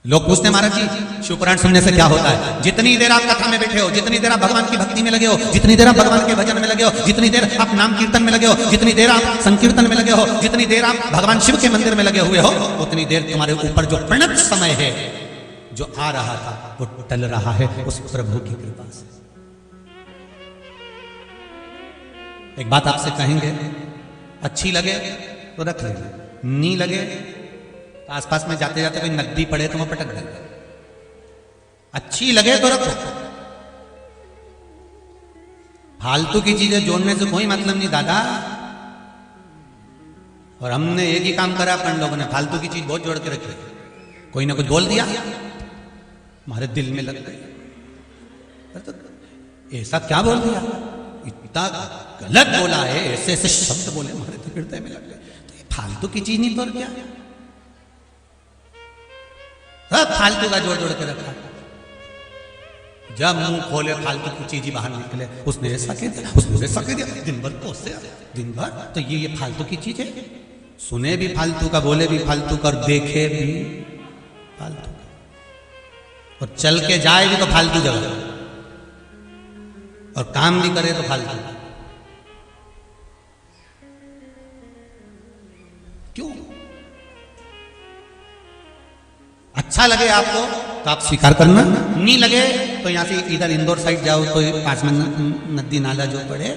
लोग पूछते हैं महाराज जी शिव पुराण सुनने से क्या होता है? जितनी देर आप कथा में बैठे हो, जितनी देर आप भगवान की भक्ति में लगे हो, जितनी देर आप भगवान के भजन में लगे हो, जितनी देर आप नाम कीर्तन में लगे हो, जितनी देर आप संकीर्तन में लगे हो, जितनी देर आप भगवान शिव के मंदिर में लगे हुए हो, उतनी देर तुम्हारे ऊपर जो प्रणत समय है जो आ रहा था वो टल रहा है उस प्रभु की कृपा से। एक बात आपसे कहेंगे, अच्छी लगे तो रख ले, नहीं लगे तो आसपास में जाते जाते कोई नदी पड़े तो वो पटक दे। अच्छी लगे तो रखो। फालतू की चीजें जोड़ने से कोई मतलब नहीं दादा। और हमने एक ही काम करा, अपन लोगों ने फालतू की चीज बहुत जोड़ के रखी। कोई ना कुछ बोल दिया, हमारे दिल में लग गई। तो ऐसा क्या बोल दिया, इतना गलत बोला है, ऐसे ऐसे शब्द बोले हमारे हृदय में लग गए। तो ये फालतू की चीज नहीं तो क्या, सब फालतू का जोड़ जोड़ के रखा। जब मुंह खोले फालतू की चीज ही बाहर निकले, उसने ऐसा कह दिया, उसने वैसा कह दिया, दिन भर तो उससे दिन भर तो ये फालतू की चीज है। सुने भी फालतू का, बोले भी फालतू का, और देखे भी फालतू का, और चल के जाए भी तो फालतू जगह, और काम भी करे तो फालतू। क्यों? अच्छा लगे आपको तो आप स्वीकार करना, नहीं लगे तो यहां से इधर इंदौर साइड जाओ तो पास में नदी नाला जो पड़े,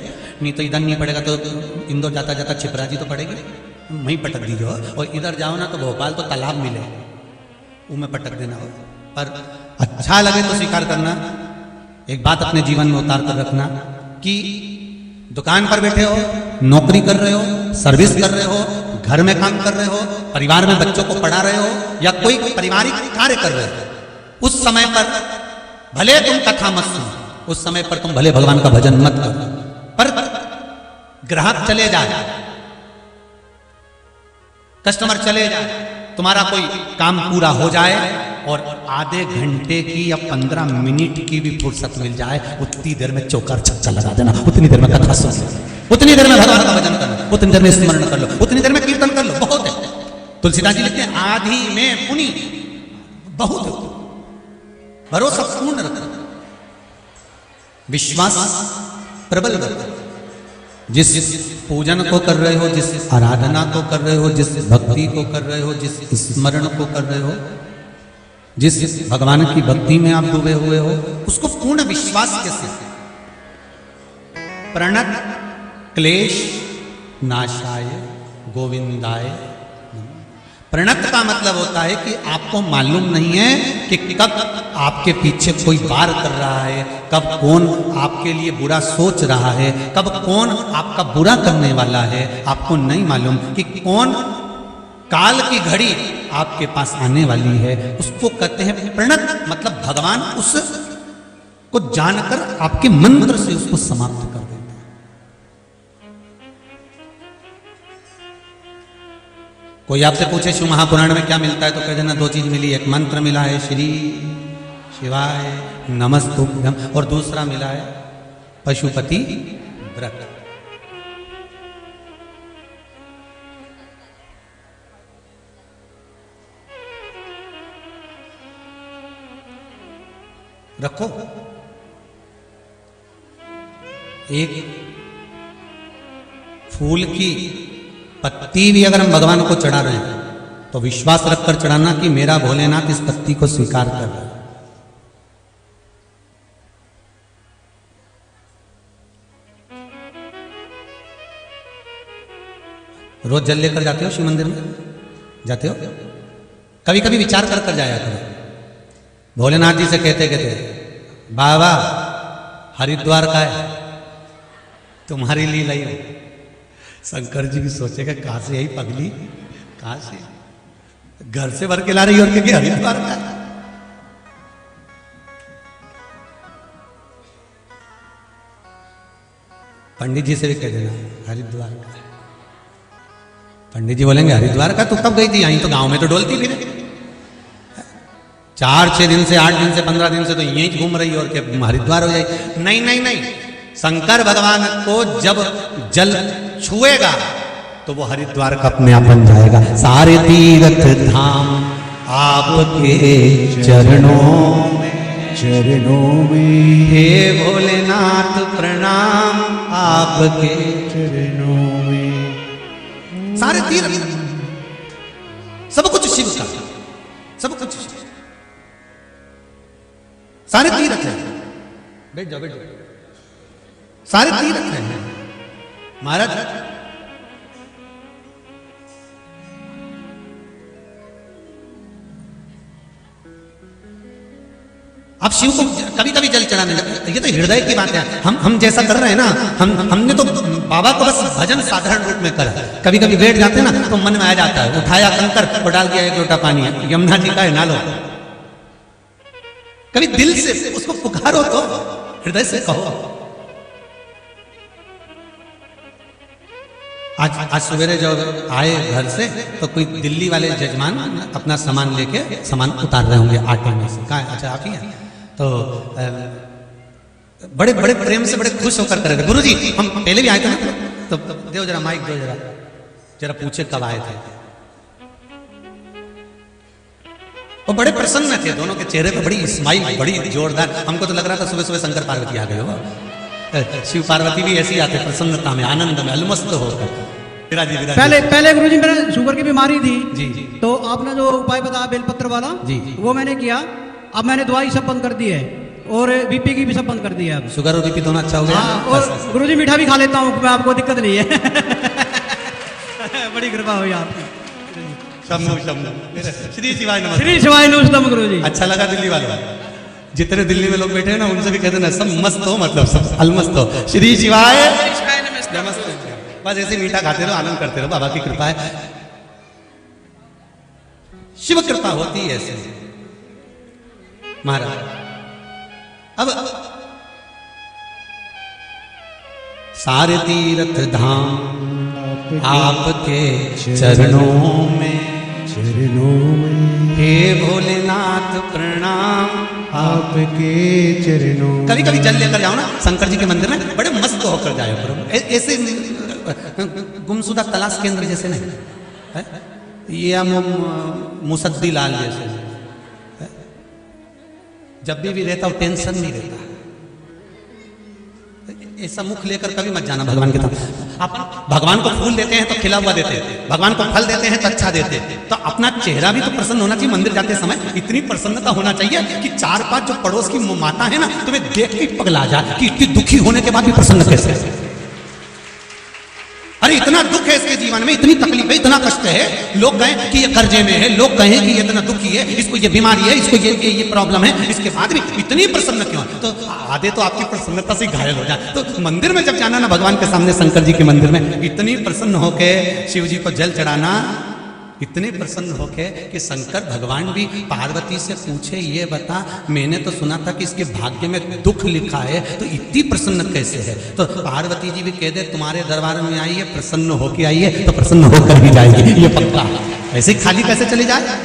नहीं तो इधर नहीं पड़ेगा तो इंदौर जाता जाता छिपरा जी तो पड़ेगी, वहीं पटक दीजिए। और इधर जाओ ना तो भोपाल तो तालाब मिले, वो में पटक देना हो। पर अच्छा लगे तो स्वीकार करना। एक बात अपने जीवन में उतार कर रखना कि दुकान पर बैठे हो, नौकरी कर रहे हो, सर्विस कर रहे हो, घर में काम कर रहे हो, परिवार में बच्चों को पढ़ा रहे हो, या कोई पारिवारिक कार्य कर रहे हो, उस समय पर भले तुम कथा मत सुनो, उस समय पर तुम भले भगवान का भजन मत करो, पर ग्राहक चले जाए, कस्टमर चले जाए, तुम्हारा कोई काम पूरा हो जाए और आधे घंटे की या 15 मिनट की भी फुर्सत मिल जाए, उतनी देर में चौकार छक्का लगा देना, उतनी देर में कथा सुन लो, उतनी देर में भगवान का भजन कर लो, उतनी देर में स्मरण कर लो, उतनी देर में कीर्तन कर लो। बहुत है। तुलसीदास जी लिखते हैं आधी में पुनि बहुत। भरोसा पूर्ण रखो, विश्वास प्रबल रखो। जिस पूजन को कर रहे हो, जिस आराधना को कर रहे हो, जिस भक्ति को कर रहे हो, जिस स्मरण को कर रहे हो, जिस भगवान की भक्ति में आप डूबे हुए हो, उसको पूर्ण विश्वास के साथ प्रणत क्लेश नाशाय गोविंदाय। प्रणत का मतलब होता है कि आपको मालूम नहीं है कि कब आपके पीछे कोई वार कर रहा है, कब कौन आपके लिए बुरा सोच रहा है, कब कौन आपका बुरा करने वाला है, आपको नहीं मालूम कि कौन काल की घड़ी आपके पास आने वाली है। उसको कहते हैं प्रणत। मतलब भगवान उस को जानकर आपके मंत्र से उसको समाप्त कर देता है। कोई आपसे पूछे शिव महापुराण में क्या मिलता है तो कह देना दो चीज मिली, एक मंत्र मिला है श्री शिवाय नमस्तुभ्यम, और दूसरा मिला है पशुपति व्रत। रखो। एक फूल की पत्ती भी अगर हम भगवान को चढ़ा रहे हैं तो विश्वास रखकर चढ़ाना कि मेरा भोलेनाथ इस पत्ती को स्वीकार कर रहा है। रोज जल लेकर जाते हो शिव मंदिर में? जाते हो? कभी कभी विचार कर कर जाया करो। भोलेनाथ जी से कहते कहते बाबा हरिद्वार का है, तुम्हारी लीला ही है। शंकर जी भी सोचेगा कहां से यही पगली, कहां से घर से भर के ला रही और क्या हरिद्वार का। पंडित जी से भी कह देना हरिद्वार का। पंडित जी बोलेंगे हरिद्वार का तू कब गई थी? यहीं तो गांव में तो डोलती फिर 4-6 दिन से 8 दिन से 15 दिन से तो यहीं घूम रही और क्या हरिद्वार हो जाए? नहीं नहीं नहीं, शंकर भगवान को जब जल छुएगा तो वो हरिद्वार का अपने आप बन जाएगा। सारे तीर्थ धाम आपके चरणों में, चरणों में। हे भोलेनाथ प्रणाम आपके चरणों में। सारे तीर्थ, सब कुछ शिव का, सब कुछ शिव। सारे तीर्थ है, बैठ जाओ बैठ जाओ, सारे तीर्थ हैं महाराज। आप शिव को कभी कभी जल चढ़ाने लगते, ये तो हृदय की बात है। हम जैसा कर रहे हैं ना, हमने तो बाबा को बस भजन साधारण रूप में करा। कभी कभी बैठ जाते हैं ना तो मन में आ जाता है, उठाया कंकर और डाल दिया 1 लोटा पानी, यमुना जी का है ना लो। कभी दिल से उसको पुकारो तो, हृदय से कहो। आज सवेरे जब आए घर से तो कोई दिल्ली वाले जजमान अपना सामान लेके सामान उतार रहे होंगे आटे में से। कहा अच्छा आप ही हैं? तो बड़े बड़े प्रेम से बड़े खुश होकर कर रहे, गुरुजी हम पहले भी आए थे ना, तो दो जरा माइक दो, जरा पूछे कब आए थे। वो बड़े प्रसन्न थे, दोनों के चेहरे पे बड़ी स्माइल, बड़ी जोरदार। हमको तो लग रहा था सुबह सुबह शंकर पार्वती आ गए हो। शिव पार्वती भी ऐसी आते, प्रसन्नता में, आनंद में, अलमस्त होकर। पहले गुरुजी मेरे शुगर की बीमारी थी जी, तो आपने जो उपाय बताया बेलपत्र वाला जी, वो मैंने किया। अब मैंने दवाई सब बंद कर दी है और बीपी की भी सब बंद कर दी है। अब शुगर और बीपी दोनों अच्छा हो गया। और गुरुजी मीठा भी खा लेता हूँ मैं, आपको दिक्कत नहीं है। बड़ी कृपा हुई आपकी। शम्भु शम्भु, श्री शिवाय नमः। श्री शिवाय नमः गुरुजी। अच्छा लगा दिल्ली वालों, जितने दिल्ली में लोग बैठे हैं ना उनसे भी कहते ना सब मस्त हो, मतलब सब अलमस्त हो। श्री शिवाय नमस्ते। बस ऐसे मीठा खाते रहो, आनंद करते रहो, बाबा की कृपा है, शिव कृपा होती है ऐसे महाराज। अब सारे तीर्थ धाम आपके चरणों में, चरणों में। हे भोलेनाथ प्रणाम आपके चरणों। कभी कभी जल लेकर जाओ ना शंकर जी के मंदिर में, बड़े मस्त होकर जाओ करो। ऐसे गुमशुदा तलाश केंद्र जैसे नहीं है? या मुसद्दी लाल जैसे है? जब भी रहता हो टेंशन नहीं रहता। ऐसा मुख लेकर कभी मत जाना भगवान के तरफ। आप भगवान को फूल देते हैं तो खिला हुआ देते, भगवान को फल देते हैं तो अच्छा देते, तो अपना चेहरा भी तो प्रसन्न होना चाहिए। मंदिर जाते समय इतनी प्रसन्नता होना चाहिए कि 4-5 जो पड़ोस की माता है ना तुम्हें देख के पगला जाए कि इतनी दुखी होने के बाद भी प्रसन्न कैसे है। अरे इतना दुख है इसके जीवन में, इतनी तकलीफ है, इतना कष्ट है, लोग कहें कि ये कर्जे में है, लोग कहें कि ये इतना दुखी है, इसको ये बीमारी है, इसको ये प्रॉब्लम है, इसके बाद भी इतनी प्रसन्न क्यों है? तो आधे तो आपकी प्रसन्नता से घायल हो जाए। तो मंदिर में जब जाना ना भगवान के सामने, शंकर जी के मंदिर में, इतनी प्रसन्न होके शिव जी को जल चढ़ाना, इतने प्रसन्न होके कि शंकर भगवान भी पार्वती से पूछे ये बता, मैंने तो सुना था कि इसके भाग्य में दुख लिखा है, तो इतनी प्रसन्न कैसे है? तो पार्वती जी भी कह दे तुम्हारे दरबार में आई है, प्रसन्न होके आई है, तो प्रसन्न होकर ही जाएगी, ये पक्का। ऐसे खाली कैसे चली जाए?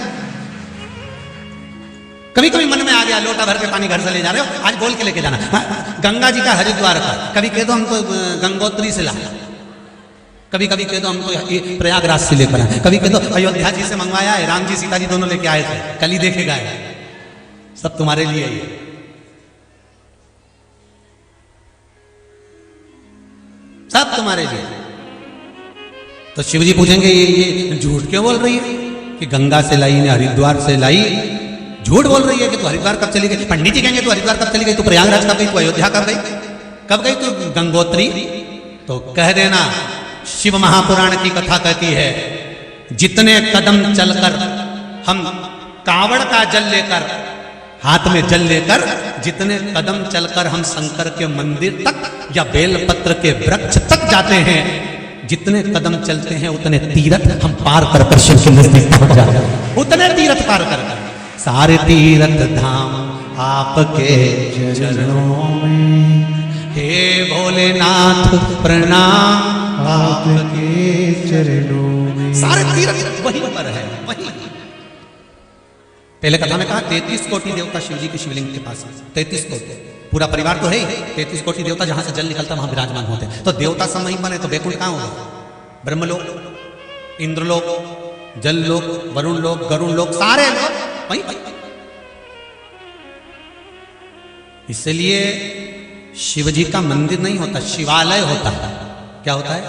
कभी कभी मन में आ गया लोटा भर के पानी घर से ले जा रहे हो, आज बोल के लेके जाना। गंगा जी का हरिद्वार का, कभी कह दो हमको गंगोत्री से ला, कभी कभी कह दो हमको प्रयागराज से लेकर आए, कभी कह दो अयोध्या जी से मंगवाया है, राम जी सीता जी दोनों लेके आए थे, कल ही देखे गए, सब तुम्हारे लिए ही, सब तुम्हारे लिए। तो शिव जी पूछेंगे ये झूठ क्यों बोल रही है कि गंगा से लाई ने, हरिद्वार से लाई? झूठ बोल रही है कि तू हरिद्वार कब चली गई? पंडित जी कहेंगे तू हरिद्वार कब चली गई, तू प्रयागराज कब गई, तू अयोध्या कब गई, तू गंगोत्री? तो कह देना शिव महापुराण की कथा कहती है, जितने कदम चलकर हम कावड़ का जल लेकर, हाथ में जल लेकर, जितने कदम चलकर हम शंकर के मंदिर तक या बेलपत्र के वृक्ष तक जाते हैं, जितने कदम चलते हैं उतने तीर्थ हम पार कर कर शिव के नजदीक पहुंच जाते हैं, उतने तीर्थ पार कर कर। सारे तीर्थ धाम आपके चरणों में, हे भोलेनाथ प्रणाम आपके चरणों में। सारे तीर्थ वहीं पर है, वहीं। पहले कथा में कहा 33 कोटि देवता शिव जी के शिवलिंग के पास, 33 कोटि, पूरा परिवार तो है ही, 33 कोटि देवता जहां से जल निकलता वहां विराजमान होते हैं। तो देवता सब वहीं बने, तो बैकुंठ कहां होगा? ब्रह्मलोक, इंद्रलोक, जल लोक, वरुण लोक, गरुण लोक, सारे लोग वहीं। इसलिए शिव जी का मंदिर नहीं होता, शिवालय होता है। क्या होता है?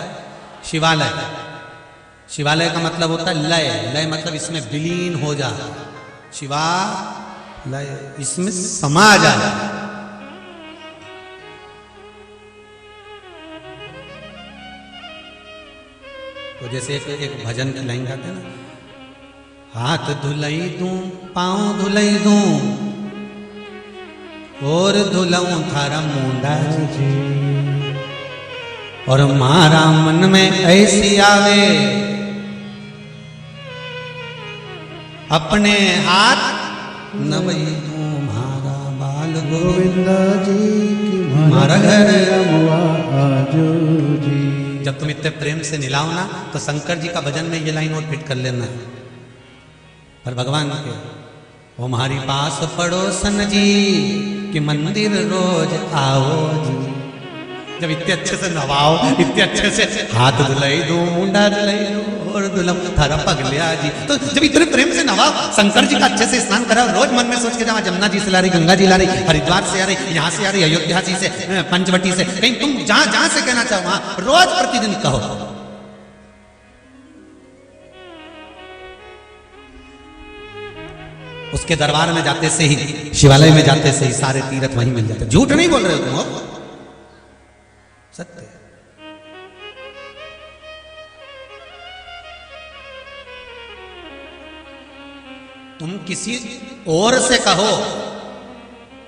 शिवालय। शिवालय का मतलब होता है लय। लय मतलब इसमें विलीन हो जा, शिवालय, इसमें समा जा। तो जैसे एक भजन की लाइन गाते हैं ना, हाथ धुलई दूं, पांव धुलई दूं, और धुलऊं थारा मुंडा जी, और मारा मन में ऐसी आवे, अपने हाथ नवई दूं मारा बाल गोविंदा जी की मारा घर रमुआ आजो जी। जब तुम इतने प्रेम से निलाओ ना, तो शंकर जी का भजन में ये लाइन और फिट कर लेना है। पर भगवान के वो हमारी पास पड़ोसन जी कि मंदिर रोज आओ जी। जब इतने अच्छे से नवाओ, इतने अच्छे से हाथ धुलाई दो, मुंडा धुलाई दो, और दुलम थारा पगलिया जी, तो जब इतने प्रेम से नवाओ, शंकर जी का अच्छे से स्नान कराओ, रोज मन में सोच के जाओ जमुना जी से ला रही, गंगा जी ला रही, हरिद्वार से आ रही, यहाँ से आ रही, अयोध्या जी से, पंचवटी से, कहीं तुम जहां जहां से कहना चाहो वहां रोज प्रतिदिन कहो। उसके दरबार में जाते से ही, शिवालय में जाते से ही सारे तीर्थ वहीं मिल जाते। झूठ नहीं बोल रहे हो तुम, सत्य। तुम किसी और से कहो,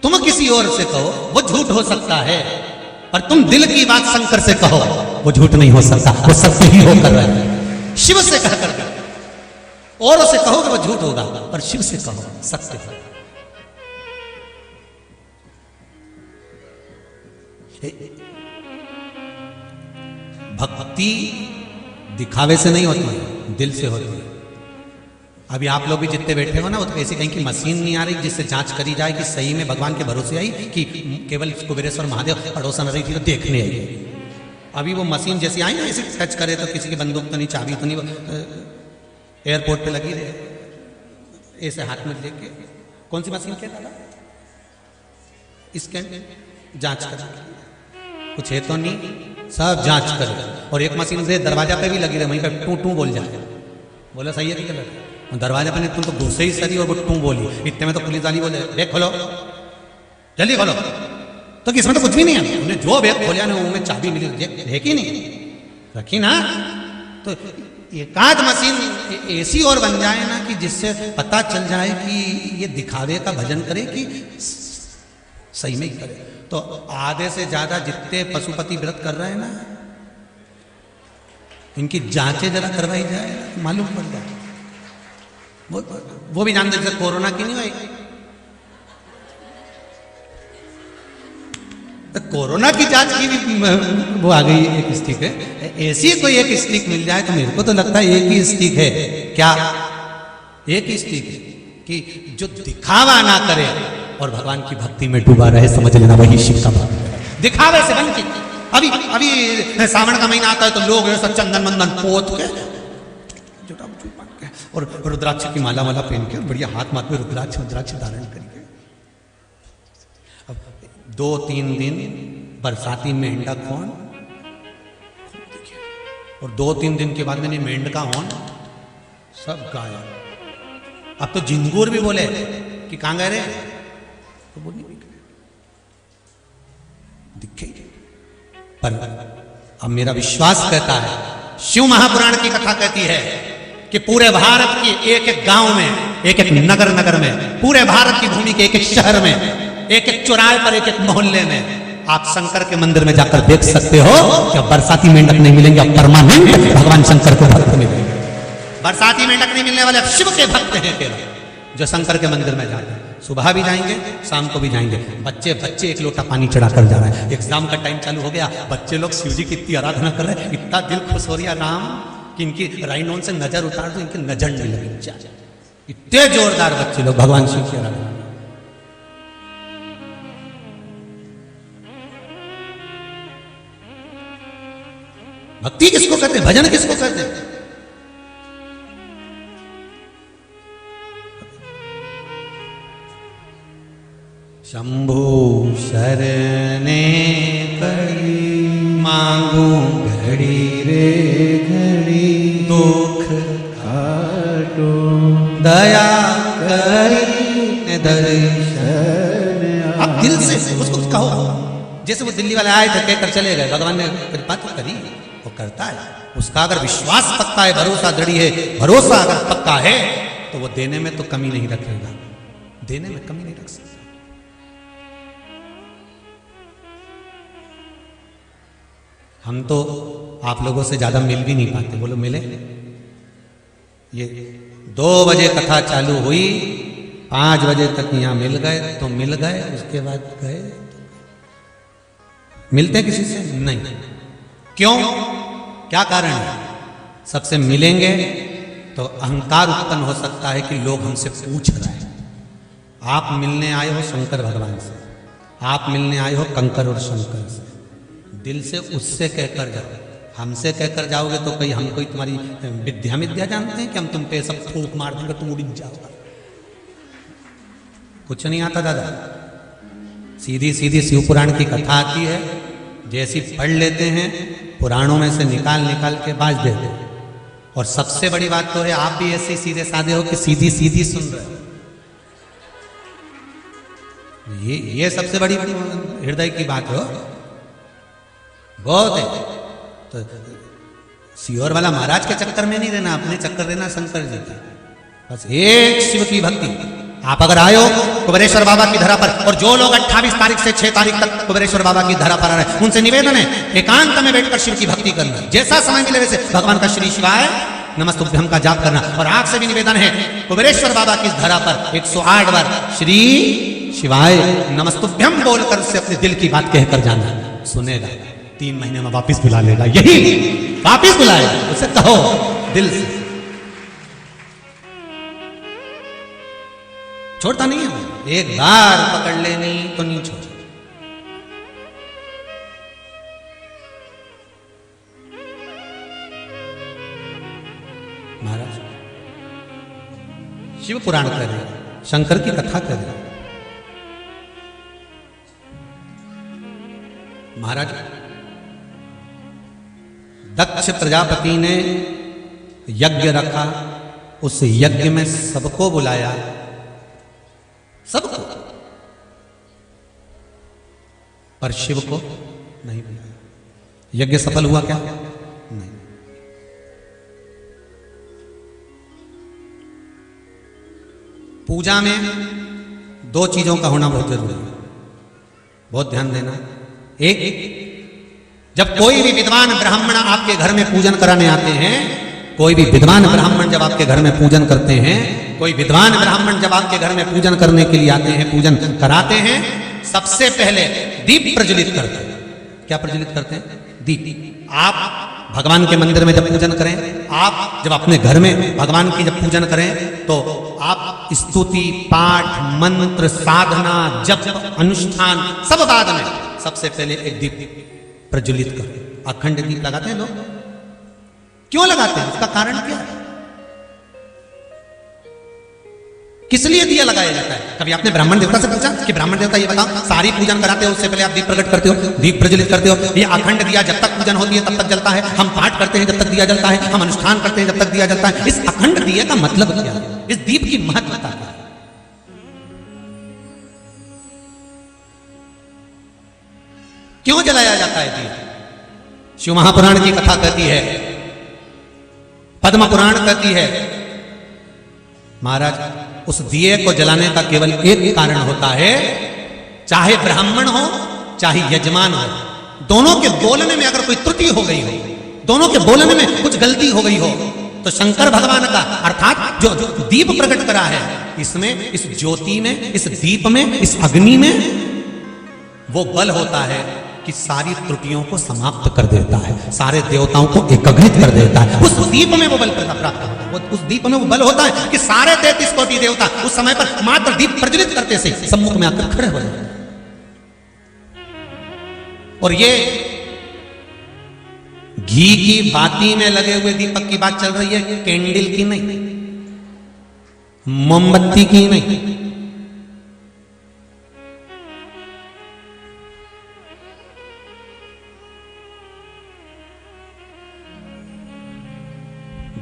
तुम किसी और से कहो, वो झूठ हो सकता है, पर तुम दिल की बात शंकर से कहो, वो झूठ नहीं हो सकता, वो सत्य ही होकर रहे। शिव से कहकर और उसे कहोगे वो झूठ होगा, पर शिव से कहो सत्य होगा। भक्ति दिखावे से नहीं होती, दिल से होती है। अभी आप लोग भी जितने बैठे हो ना, वो तो ऐसी कहीं की मशीन नहीं आ रही जिससे जांच करी जाए कि सही में भगवान के भरोसे आई कि केवल कुबेरेश्वर महादेव पड़ोसन रही थी तो देखने आई। अभी वो मशीन जैसी आई ना, ऐसे टच करे तो किसी की बंदूक तो नहीं, चाबी तो नहीं, एयरपोर्ट पे लगी रहे, ऐसे हाथ में लेके। कौन सी मशीन के दादा? स्कैन जांच कर, कुछ है तो नहीं, सब जांच करे। और एक मशीन से दरवाजा पे भी लगी रहे, वहीं पे टू टू बोल जाए। बोला सही है कि गलत? दरवाजा पे तुम तो घुसे ही सरी और वो टू बोली। इतने में तो पुलिस वाली बोले बैग खोलो, जल्दी खोलो। तो किसमें तो कुछ भी नहीं है, उन्हें जो बैग खोलिया ना उनमें चाबी मिली, देखी नहीं, रखी ना। तो एकाध मशीन ऐसी और बन जाए ना कि जिससे पता चल जाए कि ये दिखावे का भजन करे कि सही में ही करे। तो आधे से ज्यादा जितने पशुपति व्रत कर रहे हैं ना, इनकी जांचें जरा करवाई जाए, मालूम पड़ जाए। वो भी जानते जैसे कोरोना की नहीं हुई, तो कोरोना की जांच की भी वो आ गई एक स्टिक है। ऐसी कोई एक स्टिक मिल जाए तो मेरे को तो लगता है एक ही स्टिक है। क्या? एक ही स्टिक है कि जो दिखावा ना करे और भगवान की भक्ति में डूबा रहे, समझ लेना वही शिव का भक्त है। दिखावे से बन के अभी सावन का महीना आता है तो लोग ऐसा चंदन मंदन पोत के और रुद्राक्ष की माला वाला पहन के बढ़िया हाथ माथ में रुद्राक्ष धारण करके, अब 2-3 दिन बरसाती मेंढक होन, और 2-3 दिन के बाद मैंने मेंढका होन, सब गायब। अब तो जिंगूर भी बोले कि कहां गए रे, तो वो नहीं दिखे। पर अब मेरा विश्वास कहता है, शिव महापुराण की कथा कहती है कि पूरे भारत की एक एक गांव में, एक एक नगर में, पूरे भारत की भूमि के एक एक शहर में, एक एक चौराहे पर, एक एक मोहल्ले में आप शंकर के मंदिर में जाकर देख सकते हो कि अब बरसाती मेंढक नहीं मिलेंगे, अब परमानेंट भगवान शंकर के भक्त मिलेंगे। बरसाती मेंढक नहीं मिलने वाले, अब शिव के भक्त हैं केवल, जो शंकर के मंदिर में जाते हैं। सुबह भी जाएंगे, शाम को भी जाएंगे। बच्चे एक लोटा पानी चढ़ाकर जा रहा है। एग्जाम का टाइम चालू हो गया, बच्चे लोग शिव जी की इतनी आराधना कर रहे हैं, इतना दिल खुश हो रहा राम कि इनकी राइनोन से नजर उतार दो, इनकी नजर नहीं लगी। इतने जोरदार बच्चे लोग भगवान शिव की आराधना। भक्ति किसको कहते हैं? भजन किसको कहते हैं? शंभु शरणे पड़ी मांगू घड़ी रे घड़ी दुख काटो दया करी दर्शन। आप दिल से उसको कहो, जैसे वो दिल्ली वाले आए थे कहकर चले गए, भगवान ने कृपा तो करी, वो करता है। उसका अगर विश्वास पक्का है, भरोसा दृढ़ है, भरोसा अगर पक्का है तो वो देने में तो कमी नहीं रखेगा, देने में कमी नहीं रख सकता। हम तो आप लोगों से ज्यादा मिल भी नहीं पाते, बोलो मिले? ये 2 बजे कथा चालू हुई, 5 बजे तक यहां मिल गए तो मिल गए, उसके बाद गए। मिलते किसी से नहीं, क्यों? क्या कारण है? सबसे मिलेंगे तो अहंकार उत्पन्न हो सकता है कि लोग हमसे पूछ रहे हैं। आप मिलने आए हो शंकर भगवान से, आप मिलने आए हो कंकर और शंकर से, दिल से उससे कहकर जाओ। हमसे कहकर जाओगे तो कहीं हम कोई तुम्हारी विद्या जानते हैं कि हम तुम पे सब फूंक मार देंगे तुम उड़ जाओगे? कुछ नहीं आता दादा। सीधी सीधी शिव पुराण की कथा आती है, जैसी पढ़ लेते हैं पुराणों में से निकाल निकाल के बाज देते हैं। और सबसे बड़ी बात तो है आप भी ऐसे सीधे साधे हो कि सीधी सीधी सुन रहे हो। ये सबसे बड़ी हृदय की बात हो, बहुत है। तो सियोर वाला महाराज के चक्कर में नहीं रहना, अपने चक्कर रहना शंकर जी के। बस एक शिव की भक्ति। आप अगर आए हो कुबेरेश्वर बाबा की धरा पर, और जो लोग 28 तारीख से 6 तारीख तक कुबेरेश्वर बाबा की धरा पर आ रहे हैं, उनसे निवेदन है एकांत में बैठकर शिव की भक्ति करना। जैसा समय मिले वैसे भगवान का श्री शिवाय नमस्तुभ्यम का जाप करना। और आपसे भी निवेदन है कुबेरेश्वर बाबा की धरा पर 108 बार श्री शिवाय नमस्तुभ्यम बोलकर से अपने दिल की बात कहकर जाना। सुनेगा, 3 महीने में वापिस बुला लेगा, यही वापिस बुलाएगा। उसे कहो दिल से, छोड़ता नहीं है। एक बार पकड़ लेनी तो नहीं छोड़। महाराज शिव पुराण करें, शंकर की कथा करें। महाराज दक्ष प्रजापति ने यज्ञ रखा, उस यज्ञ में सबको बुलाया, सबको, पर शिव को नहीं बुलाया। यज्ञ सफल हुआ क्या? नहीं। पूजा में 2 चीजों का होना बहुत जरूरी है, बहुत ध्यान देना। एक, जब कोई भी विद्वान ब्राह्मण आपके घर में पूजन कराने आते हैं, कोई भी विद्वान ब्राह्मण जब आपके घर में पूजन करते हैं, कोई विद्वान ब्राह्मण जब आपके घर में पूजन करने के लिए आते हैं, पूजन कराते हैं, सबसे पहले दीप प्रज्वलित करते हैं। क्या प्रज्वलित करते हैं? दीप। आप भगवान के मंदिर में जब पूजन करें, आप जब अपने घर में भगवान की जब पूजन करें, तो आप स्तुति, पाठ, मंत्र, साधना, जप, अनुष्ठान सब बाद में, सबसे पहले एक दीप प्रज्वलित करें। अखंड दीप लगाते हैं लोग, क्यों लगाते हैं? उसका कारण क्या है? किस लिए दिया लगाया जाता है? कभी आपने ब्राह्मण देवता से पूछा कि ब्राह्मण देवता ये बताओ, सारी पूजन कराते हो उससे पहले आप दीप प्रकट करते हो, दीप प्रज्वलित करते हो। ये अखंड दिया जब तक पूजन होती है तब तक जलता है, हम पाठ करते हैं जब तक दिया जलता है, हम अनुष्ठान करते हैं जब तक दिया जलता है। इस अखंड दिए का मतलब क्या है? इस दीप की महत्वता क्या है? क्यों जलाया जाता है दीप? शिव महापुराण की कथा कहती है, पद्म पुराण कहती है, महाराज उस दिए को जलाने का केवल एक कारण होता है, चाहे ब्राह्मण हो चाहे यजमान हो, दोनों के बोलने में अगर कोई त्रुटि हो गई हो, दोनों के बोलने में कुछ गलती हो गई हो, तो शंकर भगवान का अर्थात जो दीप प्रकट करा है, इसमें, इस ज्योति में, इस दीप में, इस अग्नि में वो बल होता है कि सारी त्रुटियों को समाप्त कर देता है, सारे देवताओं को एकत्रित कर देता है। उस दीप में वो बल प्राप्त होता है, उस दीप में वो बल होता है कि सारे 33 कोटि देवता उस समय पर मात्र दीप प्रज्वलित करते से सम्मुख में आकर खड़े हो जाते हैं। और ये घी की बाती में लगे हुए दीपक की बात चल रही है, कैंडल की नहीं, मोमबत्ती की नहीं।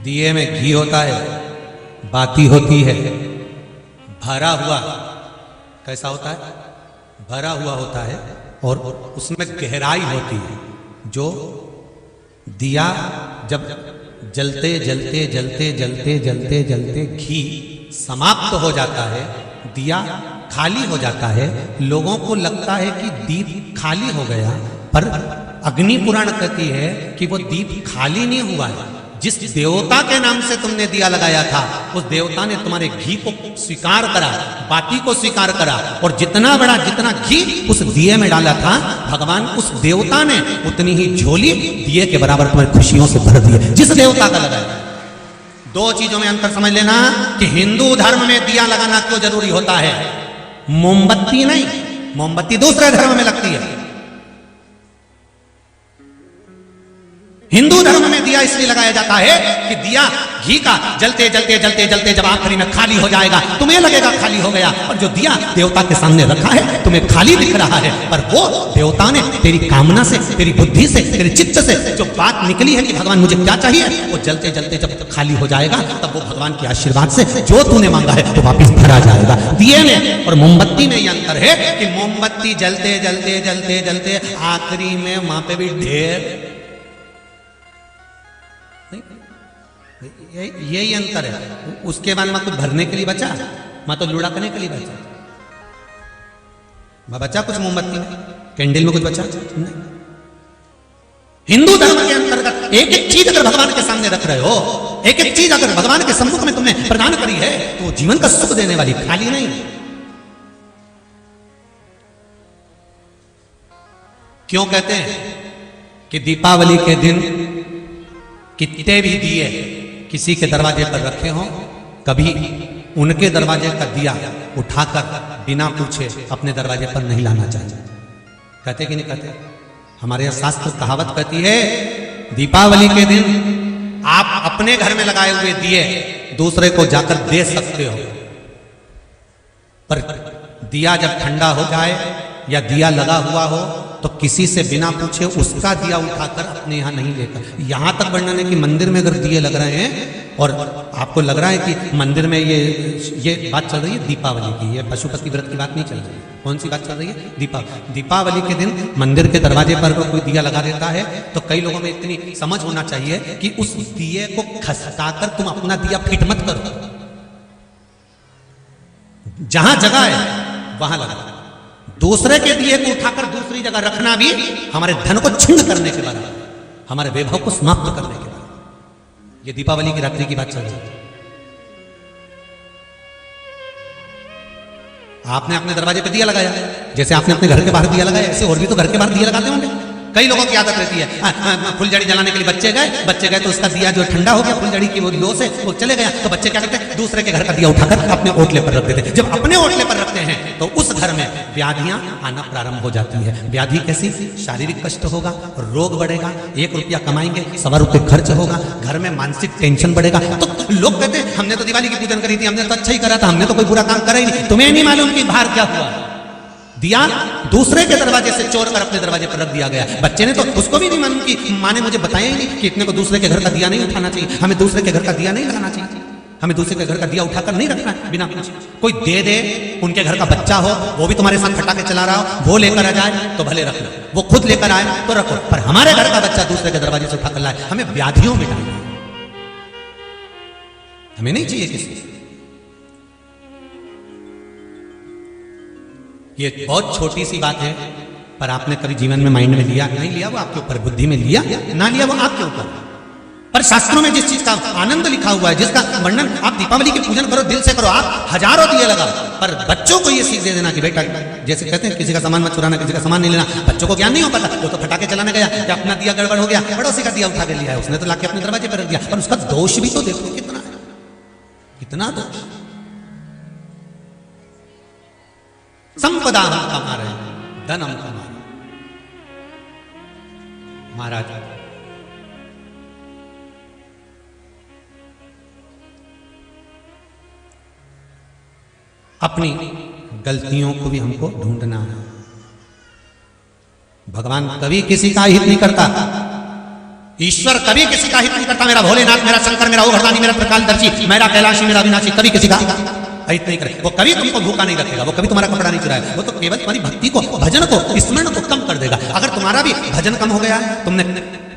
दिए में घी होता है, बाती होती है, भरा हुआ कैसा होता है, भरा हुआ होता है और उसमें गहराई होती है। जो दिया जब जलते जलते जलते जलते जलते जलते घी समाप्त हो जाता है, दिया खाली हो जाता है, लोगों को लगता है कि दीप खाली हो गया, पर अग्नि पुराण कहती है कि वो दीप खाली नहीं हुआ है। जिस देवता के नाम से तुमने दिया लगाया था, उस देवता ने तुम्हारे घी को स्वीकार करा, बाती को स्वीकार करा, और जितना घी उस दिए में डाला था, भगवान उस देवता ने उतनी ही झोली दिए के बराबर तुम्हारी खुशियों से भर दी है, जिस देवता का लगाया। दो चीजों में अंतर समझ लेना कि हिंदू धर्म में दिया लगाना क्यों जरूरी होता है, मोमबत्ती नहीं। मोमबत्ती दूसरे धर्म में लगती है। हिंदू धर्म में दिया इसलिए लगाया जाता है कि दिया घी का जलते जलते जलते जलते जब आखिरी में खाली हो जाएगा, तुम्हें लगेगा खाली हो गया, और जो दिया देवता के सामने रखा है तुम्हें खाली दिख रहा है, पर वो देवता ने तेरी कामना से, तेरी बुद्धि से, तेरे चित्त से जो बात निकली है कि भगवान मुझे क्या चाहिए, वो जलते जलते जब खाली हो जाएगा, तब वो भगवान के आशीर्वाद से जो तूने मांगा है तो वापिस भरा जाएगा। दिए में और मोमबत्ती में ये अंतर है कि मोमबत्ती जलते जलते जलते जलते आखिरी में वहां पे भी ढेर, यही अंतर है। उसके बाद मैं कुछ भरने के लिए बचा, मैं तो लुढ़कने के लिए बचा, मैं बचा कुछ मोमबत्ती में, कैंडल में कुछ बचा नहीं। हिंदू धर्म के अंतर्गत एक एक चीज अगर भगवान के सामने रख रहे हो, एक एक चीज अगर भगवान के सम्मुख में तुमने प्रदान करी है, तो वो जीवन का सुख देने वाली, खाली नहीं। क्यों कहते हैं कि दीपावली के दिन कितने भी दिए किसी के दरवाजे पर रखे हों, कभी उनके दरवाजे का दिया उठाकर बिना पूछे अपने दरवाजे पर नहीं लाना चाहिए। कहते कि नहीं कहते? हमारे यहाँ शास्त्र कहावत कहती है, दीपावली के दिन आप अपने घर में लगाए हुए दिए दूसरे को जाकर दे सकते हो, पर दिया जब ठंडा हो जाए या दिया लगा हुआ हो तो किसी से बिना पूछे उसका दिया उठाकर अपने यहाँ नहीं लेकर। यहां तक वर्णन है कि मंदिर में अगर दिए लग रहे हैं और आपको लग रहा है कि मंदिर में ये बात चल रही है दीपावली की, ये पशुपति व्रत की बात नहीं चल रही। कौन सी बात चल रही है? दीपावली के दिन मंदिर के दरवाजे पर अगर कोई दिया लगा देता है तो कई लोगों में इतनी समझ होना चाहिए कि उस दिए को खसकाकर तुम अपना दिया फिट मत करो। जहां जगह है वहां लगा। दूसरे के दिए को उठाकर दूसरी जगह रखना भी हमारे धन को छिन्न करने के बराबर, हमारे वैभव को समाप्त करने के बराबर। ये दीपावली की रात्रि की बात चल रही है। आपने अपने दरवाजे पे दिया लगाया, जैसे आपने अपने घर के बाहर दिया लगाया, ऐसे और भी तो घर के बाहर दिया लगाते होंगे। कई लोगों की आदत रहती है, फुलझड़ी जलाने के लिए बच्चे गए तो उसका दिया जो ठंडा हो गया फुलझड़ी की वो लो से वो चले गया, तो बच्चे क्या करते हैं, दूसरे के घर का दिया उठाकर अपने ओटले पर रख देते हैं। जब अपने ओटले पर रखते हैं तो उस घर में व्याधियां आना प्रारंभ हो जाती है। व्याधि कैसी? शारीरिक कष्ट होगा, रोग बढ़ेगा, 1 रुपया कमाएंगे 1.25 रुपये खर्च होगा, घर में मानसिक टेंशन बढ़ेगा। तो लोग कहते हैं हमने तो दिवाली की पूजन करी थी, हमने तो अच्छा ही करा था, हमने तो कोई बुरा काम करा ही नहीं। तुम्हें नहीं मालूम कि बाहर क्या हुआ। दिया दूसरे के दरवाजे से चोर कर अपने दरवाजे पर रख दिया गया। बच्चे ने तो उसको भी नहीं मालूम कि माँ ने मुझे बताया ही नहीं कि इतने को दूसरे के घर का दिया नहीं उठाना चाहिए, हमें दूसरे के घर का दिया नहीं लगाना चाहिए, हमें दूसरे के घर का दिया उठाकर नहीं रखना है बिना पूछे। कोई दे दे, उनके घर का बच्चा हो, वो भी तुम्हारे साथ फटाके चला रहा हो, वो लेकर आ जाए तो भले रख लो, वो खुद लेकर आए तो रखो, पर हमारे घर का बच्चा दूसरे के दरवाजे से उठाकर लाए, हमें व्याधियों में डालना, हमें नहीं चाहिए किसी। ये बहुत छोटी सी बात है, पर आपने कभी जीवन में माइंड में लिया? नहीं लिया, वो आपके ऊपर, बुद्धि में लिया ना लिया वो आपके ऊपर। पर शास्त्रों में जिस चीज का आनंद लिखा हुआ है, जिसका वर्णन, आप दीपावली की पूजन करो, दिल से करो, आप हजारों दिए लगाओ, पर बच्चों को ये सीख दे देना कि बेटा, जैसे कहते हैं किसी का सामान मत चुराना, किसी का सामान नहीं लेना। बच्चों को ज्ञान नहीं हो पाता, वो तो फटाके चलाने गया या अपना दिया गड़बड़ हो गया, पड़ोसी का दिया उठा के लिया है, उसने तो लाके अपने दरवाजे पर रख दिया, पर उसका दोष भी तो देखो कितना है, कितना दोष। संपदा हम कमा रहे हैं, धन हम कमा रहे हैं। महाराज अपनी गलतियों को भी हमको ढूंढना है। भगवान कभी किसी का हित नहीं करता, ईश्वर कभी किसी का हित नहीं करता। मेरा भोलेनाथ, मेरा शंकर, मेरा ओघरदानी, मेरा त्रिकालदर्शी, मेरा कैलाशी, मेरा अविनाशी कभी किसी का हित नहीं करे। वो कभी तुमको भूखा नहीं रखेगा, वो कभी तुम्हारा कपड़ा नहीं चुराएगा। वो तो केवल तुम्हारी भक्ति को, भजन को, स्मरण को कम कर देगा। अगर तुम्हारा भी भजन कम हो गया, तुमने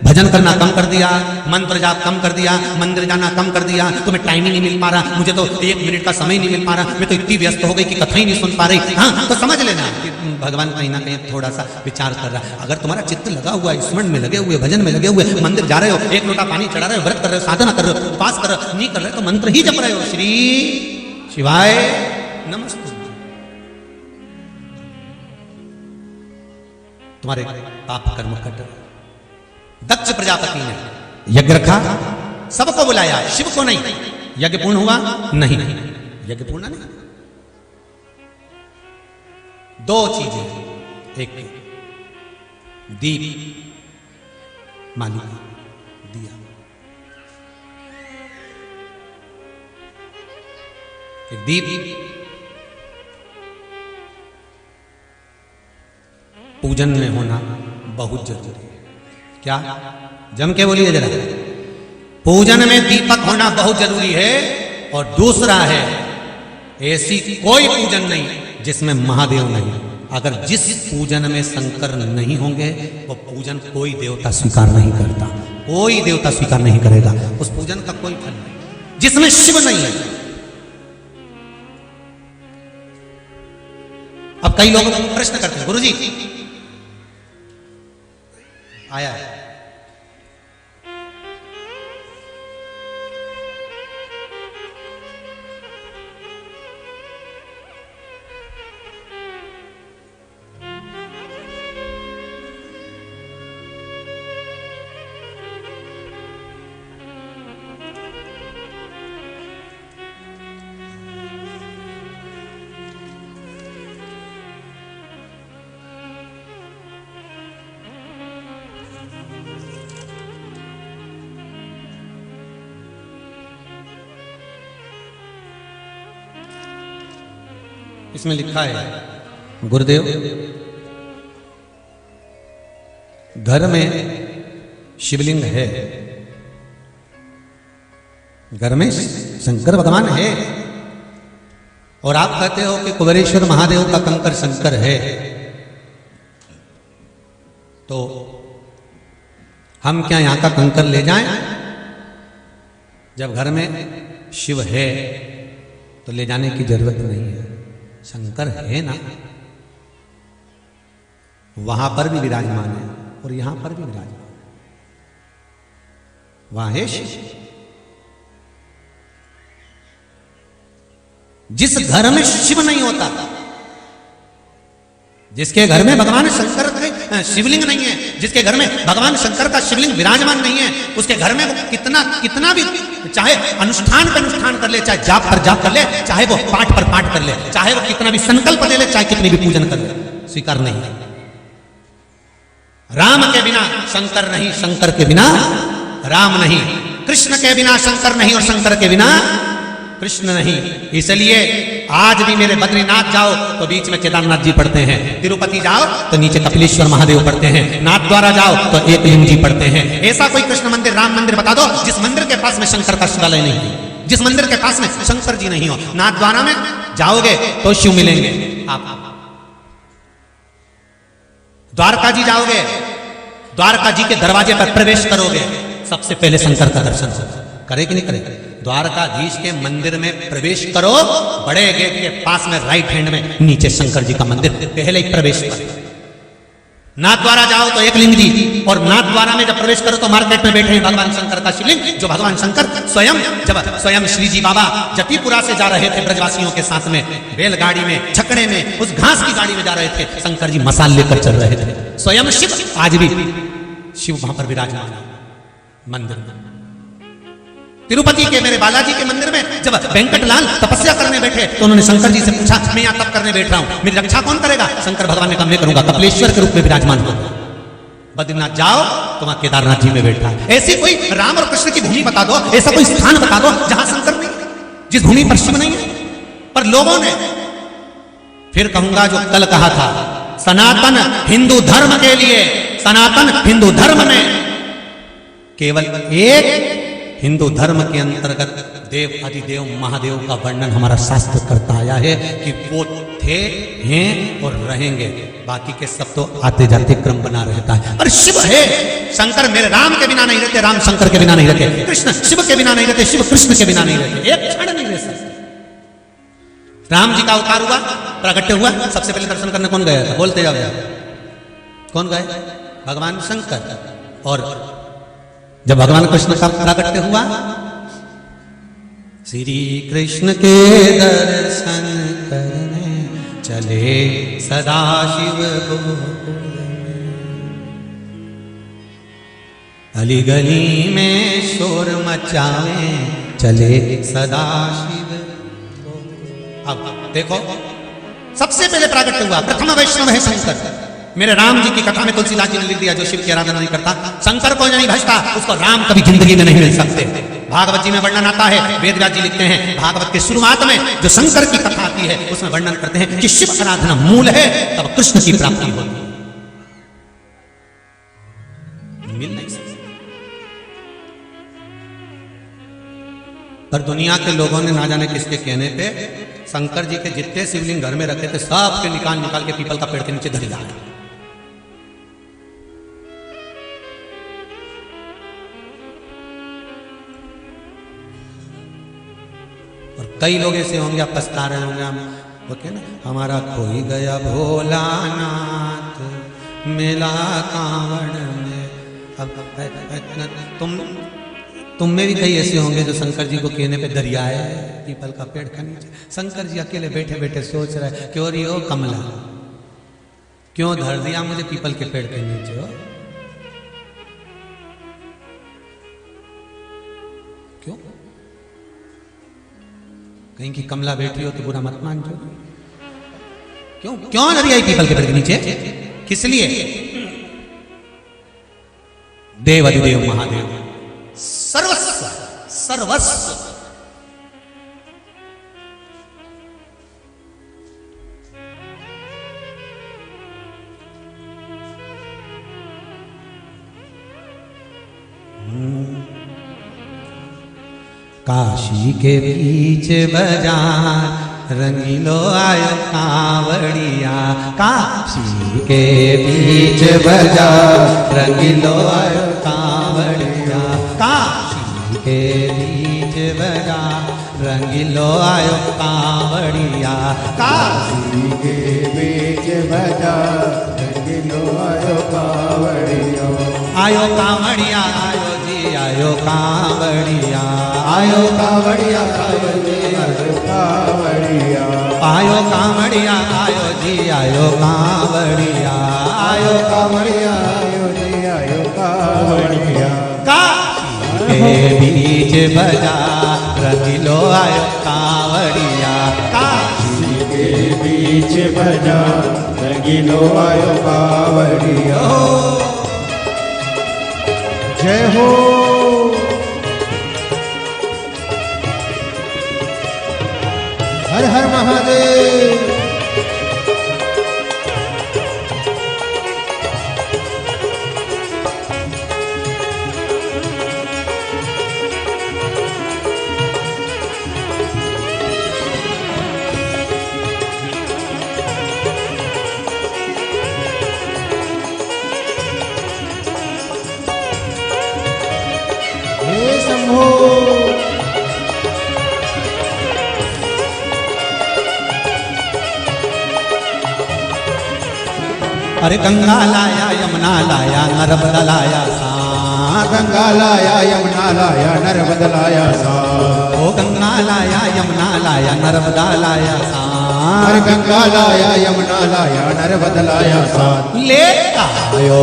भजन करना कम कर दिया, मंत्र जाप कम कर दिया, मंदिर जाना कम कर दिया, तुम्हें टाइम ही नहीं मिल पा रहा, मुझे तो 1 मिनट का समय नहीं मिल पा रहा, मैं तो इतनी व्यस्त हो गई कि कथा ही नहीं सुन पा रही, हाँ, तो समझ लेना कि भगवान कहीं ना कहीं थोड़ा सा विचार कर रहा है। अगर तुम्हारा चित्त लगा हुआ है, स्मरण में लगे हुए, भजन में लगे हुए, मंदिर जा रहे हो, 1 लोटा पानी चढ़ा रहे हो, व्रत कर रहे हो, साधना कर रहे हो, उपास कर रहे हो, नहीं कर रहे हो तो मंत्र ही जप रहे हो, श्री शिवाय नमस्तुभ्यं, तुम्हारे पाप कर्म कट। दक्ष प्रजापति ने यज्ञ रखा, सबको बुलाया, शिव को नहीं। यज्ञ पूर्ण हुआ नहीं, यज्ञ पूर्ण नहीं। 2 चीजें, एक दीप, मालिक दिया, कि दीप पूजन में होना बहुत जरूरी है। क्या? जम के बोलिए जरा। पूजन में दीपक होना बहुत जरूरी है। और दूसरा है, ऐसी कोई पूजन नहीं जिसमें महादेव नहीं। अगर जिस पूजन में शंकर नहीं होंगे वो पूजन कोई देवता स्वीकार नहीं करता, कोई देवता स्वीकार नहीं करेगा, उस पूजन का कोई फल नहीं। जिसमें शिव नहीं है, अब कई लोग प्रश्न करते हैं, गुरुजी आया है इसमें लिखा है, गुरुदेव घर में शिवलिंग है, घर में शंकर भगवान है, और आप कहते हो कि कुबेरेश्वर महादेव का कंकर शंकर है, तो हम क्या यहां का कंकर ले जाएं? जब घर में शिव है तो ले जाने की जरूरत नहीं है। शंकर है ना, वहां पर भी विराजमान है और यहां पर भी विराजमान है, वहां है शिव। जिस घर में शिव नहीं होता, जिसके घर में भगवान शंकर का शिवलिंग नहीं है, जिसके घर में भगवान शंकर का शिवलिंग विराजमान नहीं है, उसके घर में वो कितना भी चाहे अनुष्ठान पर अनुष्ठान कर ले, चाहे जाप पर जाप कर ले, चाहे वो पाठ पर पाठ कर ले, चाहे वो कितना भी संकल्प ले ले, चाहे कितनी भी पूजन कर ले, स्वीकार नहीं है। राम के बिना शंकर नहीं, शंकर के बिना राम नहीं, कृष्ण के बिना शंकर नहीं और शंकर के बिना कृष्ण नहीं। इसलिए आज भी मेरे बद्रीनाथ जाओ तो बीच में केदारनाथ जी पढ़ते हैं, तिरुपति जाओ तो नीचे कपिलेश्वर महादेव पढ़ते हैं, नाथ द्वारा जाओ तो एकलिंग जी पढ़ते हैं। ऐसा कोई कृष्ण मंदिर, राम मंदिर बता दो जिस मंदिर के पास में शंकर का शिवालय नहीं है, जिस मंदिर के पास में शंकर जी नहीं हो। नाथ द्वारा में जाओगे तो शिव मिलेंगे, आप द्वारका जी जाओगे, द्वारका जी के दरवाजे पर प्रवेश करोगे, सबसे पहले शंकर का दर्शन करे कि नहीं करे? द्वारकाधीश के मंदिर में प्रवेश करो, बड़े गेट के पास में राइट हैंड में नीचे शंकर जी का मंदिर, पहले ही प्रवेश करो। नाथ द्वारा जाओ तो एकलिंग जी, और नाथ द्वारा में जब प्रवेश करो तो मार्केट में बैठे हैं भगवान शंकर का शिवलिंग, जो भगवान शंकर स्वयं श्री जी बाबा जतीपुरा से जा रहे थे ब्रजवासियों के साथ में, बैलगाड़ी में, छकड़े में, उस घास की गाड़ी में जा रहे थे, शंकर जी मसाल लेकर चल रहे थे। स्वयं शिव, आज भी शिव वहां पर विराजमान है मंदिर में। तिरुपति के मेरे बालाजी के मंदिर में जब वेंकटलाल तपस्या करने बैठे तो उन्होंने शंकर जी से पूछा, मैं यहाँ तप करने बैठ रहा हूं, मेरी रक्षा कौन करेगा? शंकर भगवान ने कहा, मैं करूंगा, कपिलेश्वर के रूप में विराजमान हो। बद्रीनाथ जाओ तो वहां केदारनाथ जी में बैठा है। ऐसी कोई राम और कृष्ण की भूमि बता दो, ऐसा कोई स्थान बता दो जहां शंकर नहीं, जिस भूमि पर शिव नहीं है। पर लोगों ने, फिर कहूंगा जो कल कहा था, सनातन हिंदू धर्म के लिए, सनातन हिंदू धर्म में केवल एक हिंदू धर्म के अंतर्गत देव अधिदेव महादेव का वर्णन हमारा शास्त्र करता आया है कि वो थे, हैं और रहेंगे। बाकी के सब तो आते जाते क्रम बना रहता है। और शिव है, शंकर मेरे राम के बिना नहीं रहते, राम शंकर के बिना नहीं रहते, कृष्ण शिव के बिना नहीं रहते, शिव कृष्ण के बिना नहीं रहते, एक क्षण नहीं रह सकते। राम जी का अवतार हुआ, प्राकट्य हुआ, सबसे पहले दर्शन करने कौन गया था? बोलते जाओ, कौन गए? भगवान शंकर। और जब भगवान कृष्ण का प्राकट्य हुआ, श्री कृष्ण के दर्शन करने चले सदाशिव गोकुल में, अली गली में शोर मचावे चले सदाशिव। अब देखो, सबसे पहले प्राकट्य हुआ, प्रथम वैष्णव है शंकर। मेरे राम जी की कथा में तुलसीदास जी ने लिख दिया, जो शिव की आराधना नहीं करता, शंकर को नहीं भजता, उसको राम कभी जिंदगी में नहीं मिल सकते। भागवत जी में वर्णन आता है, वेदव्यास जी लिखते हैं, भागवत के शुरुआत में जो शंकर की कथा आती है उसमें वर्णन करते हैं कि शिव आराधना मूल है, तब कृष्ण की प्राप्ति होती है। मिल नहीं सकती। पर दुनिया के लोगों ने ना जाने किसके कहने पे शंकर जी के जितने शिवलिंग घर में रखे थे, सब के निकाल के पीपल का पेड़ के नीचे धरी डाले। और कई लोग ऐसे होंगे, आप पछता रहे होंगे, हम ओके ना, हमारा खोई गया भोलानाथ मेला कांवड़ में। अब तुम में भी कई ऐसे होंगे जो शंकर जी को कहने पे दरियाए पीपल का पेड़ के नीचे। शंकर जी अकेले बैठे बैठे सोच रहे, क्यों रही हो कमला, क्यों धर दिया मुझे पीपल के पेड़ के नीचे हो, क्यों? कहीं की कमला बैठी हो तो बुरा मत मान जो। क्यों क्यों धरी आई पीपल के पेड़ के नीचे? किस लिए? देव अधिदेव महादेव सर्वस्व सर्वस्व। काशी के बीच बाजार रंगीलो आयो कांवड़िया, काशी के बीच बाजार रंगीलो आयो कांवड़िया, काशी के बीच बाजार रंगीलो आयो कांवड़िया, काशी के बीच बाजार रंगीलो आयो कांवड़िया, आयो कांवड़िया आयो जी आयो कांवड़िया, आयो कांवड़िया आयो जी आयो कांवड़िया, आयो कांवड़िया आयो जी आयो कांवड़िया, आयो कांवड़िया आयो जी आयो कांवड़िया, काशी के बीच बाजार रंगीलो आयो कांवड़िया, काशी के बीच बाजार रंगीलो आयो कांवड़िया। जय हो। हर हर महादेव। हे शंभो। अरे गंगा लाया यमुना लाया नर्मदा लाया साथ, गंगा लाया यमुना लाया नर्मदा लाया साथ, ओ गंगा लाया यमुना लाया नर्मदा लाया साथ, अरे गंगा लाया यमुना लाया नर्मदा लाया साथ, ले आयो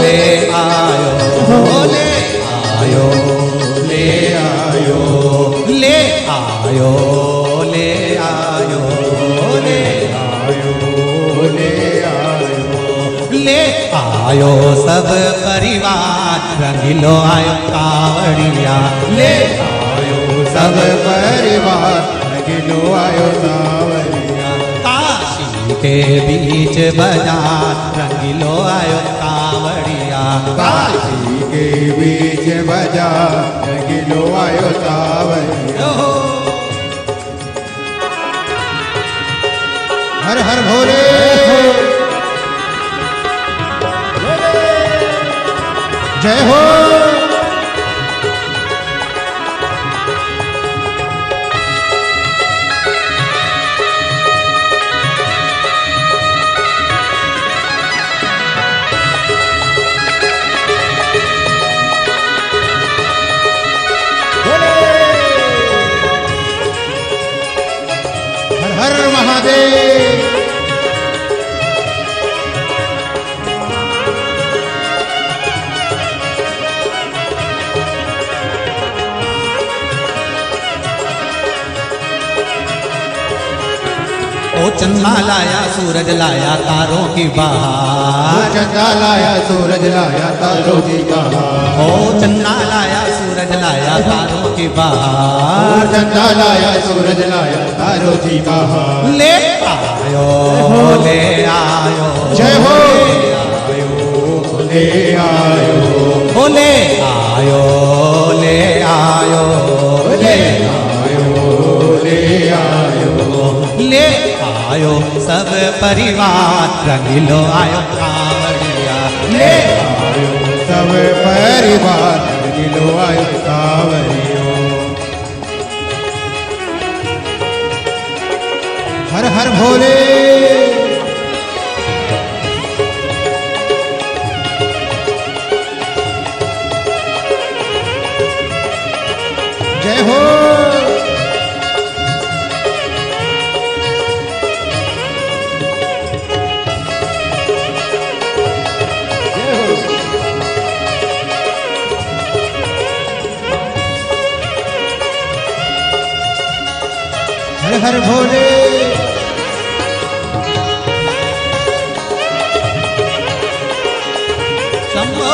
ले आयो ले आयो ले आयो ले आयो ले आयो ले आयो ले आयो ले आयो सब परिवार रंगीलो आयो कांवड़िया, ले आयो सब परिवार रंगीलो आयो कांवड़िया, काशी के बीच बाजार रंगीलो आयो कांवड़िया, कावड़िया। काशी के बीच बजा रंगीलो आयो कावड़िया। हर हर भोले जय हो। हर हर महादेव। ओ चंदा लाया सूरज लाया तारों की बहार। चंदा लाया सूरज लाया तारों की बहार। ओ चंदा लाया सूरज लाया तारों की बहार। चंदा लाया सूरज लाया तारों की बहार। ले आयो ले आयो जय हो। ले आयो ओ ले आयो ले आयो ले आयो ले आयो ले आयो सब परिवार रंगीलो आयो कावड़िया। ले आयो सब परिवार रंगीलो आयो कावड़ियो। हर हर भोले जय हो। हर हर भोले शंभो।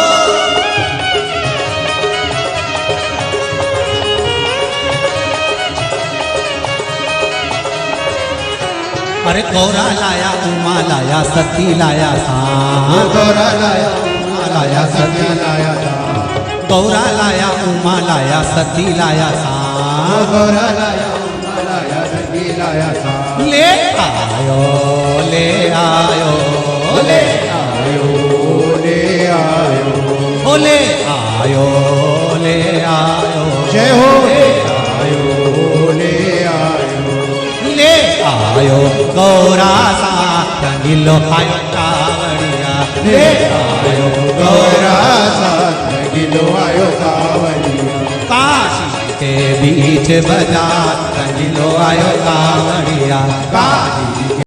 अरे गौरा लाया उमा लाया सती लाया सांप। गौरा लाया उमा लाया सती लाया सांप। गौरा लाया उमा लाया सती लाया सांप। गौरा लाया उमा लाया सती लाया सांप। ले आयो ले आयो ले आयो ले आयो ओ ले आयो ले आयो जय हो। ले आयो ले आयो ले आयो गौरा सा रंगीलो आयो कावड़िया। ले आयो गौरा साथ रंगीलो आयो कावड़िया। काशी के बीच बाजार रंगीलो आयो कावड़िया। काशी